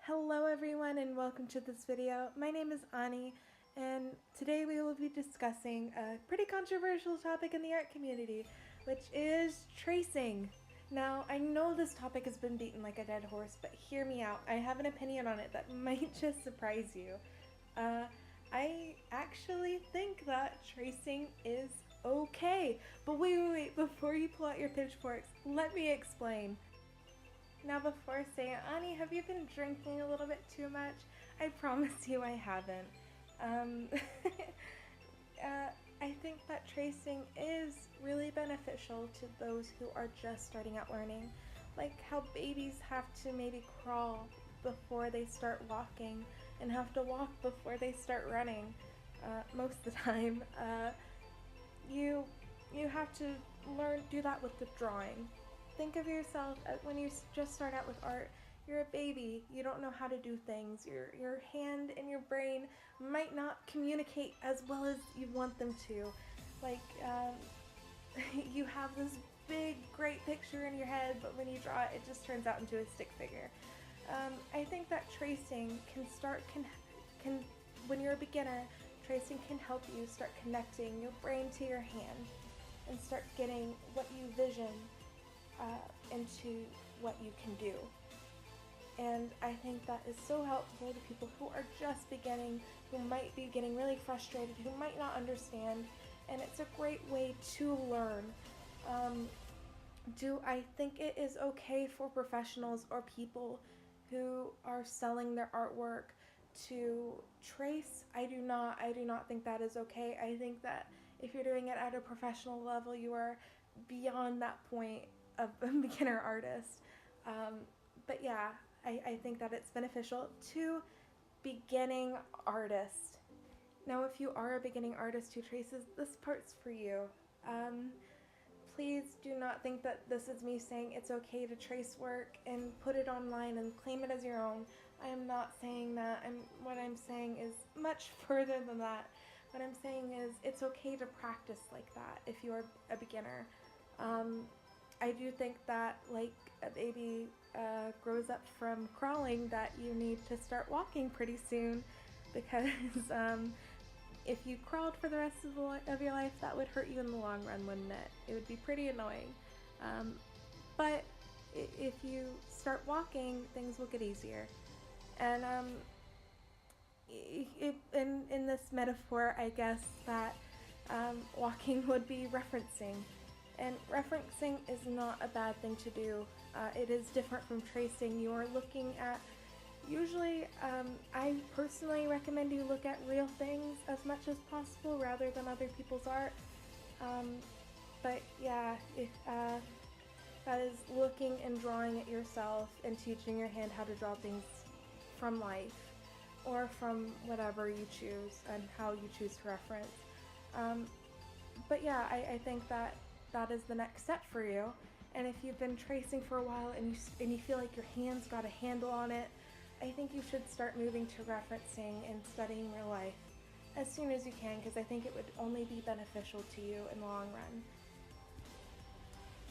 Hello everyone and welcome to this video. My name is Ani and today we will be discussing a pretty controversial topic in the art community, which is tracing. Now, I know this topic has been beaten like a dead horse, but hear me out. I have an opinion on it that might just surprise you. I actually think that tracing is okay. But wait, before you pull out your pitchforks, let me explain. Now before saying, Ani, have you been drinking a little bit too much? I promise you I haven't. I think that tracing is really beneficial to those who are just starting out learning. Like how babies have to maybe crawl before they start walking and have to walk before they start running. Most of the time, you have to do that with the drawing. Think of yourself when you just start out with art. You're a baby, you don't know how to do things. Your hand and your brain might not communicate as well as you want them to. Like, you have this big, great picture in your head, but when you draw it, it just turns out into a stick figure. I think that tracing can when you're a beginner, tracing can help you start connecting your brain to your hand and start getting what you vision into what you can do. And I think that is so helpful to people who are just beginning, who might be getting really frustrated, who might not understand, and it's a great way to learn. Do I think it is okay for professionals or people who are selling their artwork to trace? I do not think that is okay. I think that if you're doing it at a professional level, you are beyond that point of a beginner artist. But yeah, I think that it's beneficial to beginning artists. Now, if you are a beginning artist who traces, this part's for you. Please do not think that this is me saying it's okay to trace work and put it online and claim it as your own. I am not saying that. What I'm saying is much further than that. What I'm saying is it's okay to practice like that if you're a beginner. I do think that, like a baby grows up from crawling, that you need to start walking pretty soon, because if you crawled for the rest of your life, that would hurt you in the long run, wouldn't it? It would be pretty annoying. But if you start walking, things will get easier. And in this metaphor, I guess that walking would be referencing. And referencing is not a bad thing to do. It is different from tracing. You are looking at, usually, I personally recommend you look at real things as much as possible rather than other people's art. But yeah, that is looking and drawing at yourself and teaching your hand how to draw things from life or from whatever you choose and how you choose to reference. But yeah, I think that is the next step for you. And if you've been tracing for a while and you feel like your hand's got a handle on it, I think you should start moving to referencing and studying real life as soon as you can, because I think it would only be beneficial to you in the long run.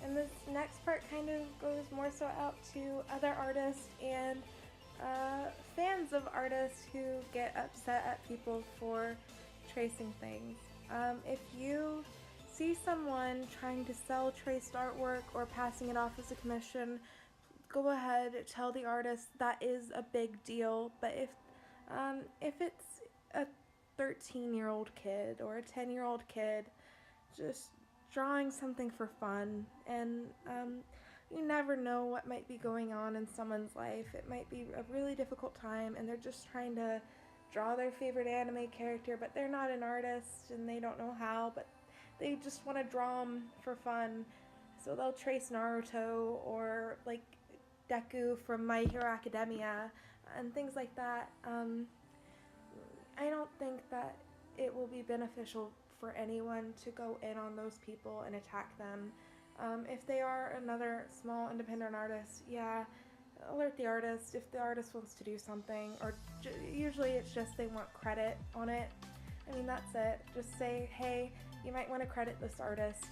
And this next part kind of goes more so out to other artists and fans of artists who get upset at people for tracing things. If you see someone trying to sell traced artwork or passing it off as a commission, go ahead, tell the artist that is a big deal. But if it's a 13-year-old kid or a 10-year-old kid just drawing something for fun, and you never know what might be going on in someone's life. It might be a really difficult time and they're just trying to draw their favorite anime character, but they're not an artist and they don't know how, but they just want to draw them for fun. So they'll trace Naruto or like Deku from My Hero Academia and things like that. I don't think that it will be beneficial for anyone to go in on those people and attack them. If they are another small independent artist, yeah, alert the artist if the artist wants to do something, or usually it's just they want credit on it. I mean, that's it. Just say, hey, you might want to credit this artist,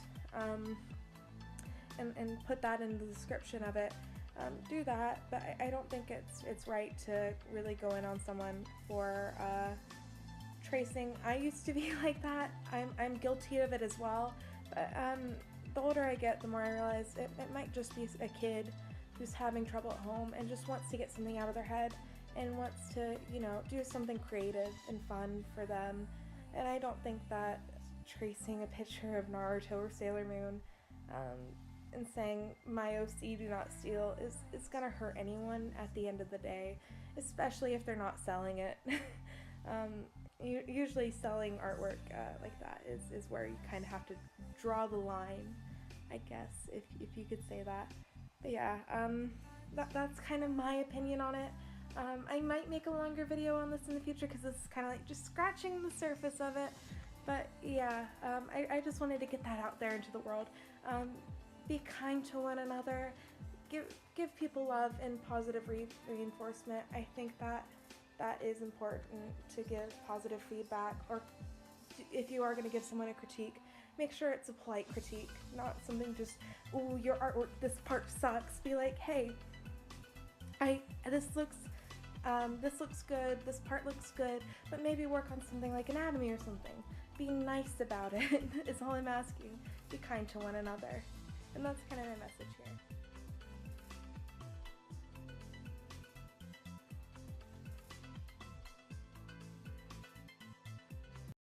and put that in the description of it. do that, but I don't think it's right to really go in on someone for tracing. I used to be like that. I'm guilty of it as well, but the older I get, the more I realize it might just be a kid who's having trouble at home and just wants to get something out of their head and wants to, you know, do something creative and fun for them. And I don't think that tracing a picture of Naruto or Sailor Moon and saying my OC do not steal is gonna hurt anyone at the end of the day, especially if they're not selling it. Usually selling artwork like that is where you kind of have to draw the line, I guess, if you could say that. But yeah, that's kind of my opinion on it. I might make a longer video on this in the future because this is kind of like just scratching the surface of it. But yeah, I just wanted to get that out there into the world. Be kind to one another. Give people love and positive reinforcement. I think that is important to give positive feedback, or if you are going to give someone a critique, make sure it's a polite critique, not something just, ooh, your artwork, this part sucks. Be like, hey, this looks good, this part looks good, but maybe work on something like anatomy or something. Be nice about it is all I'm asking. Be kind to one another. And that's kind of my message here.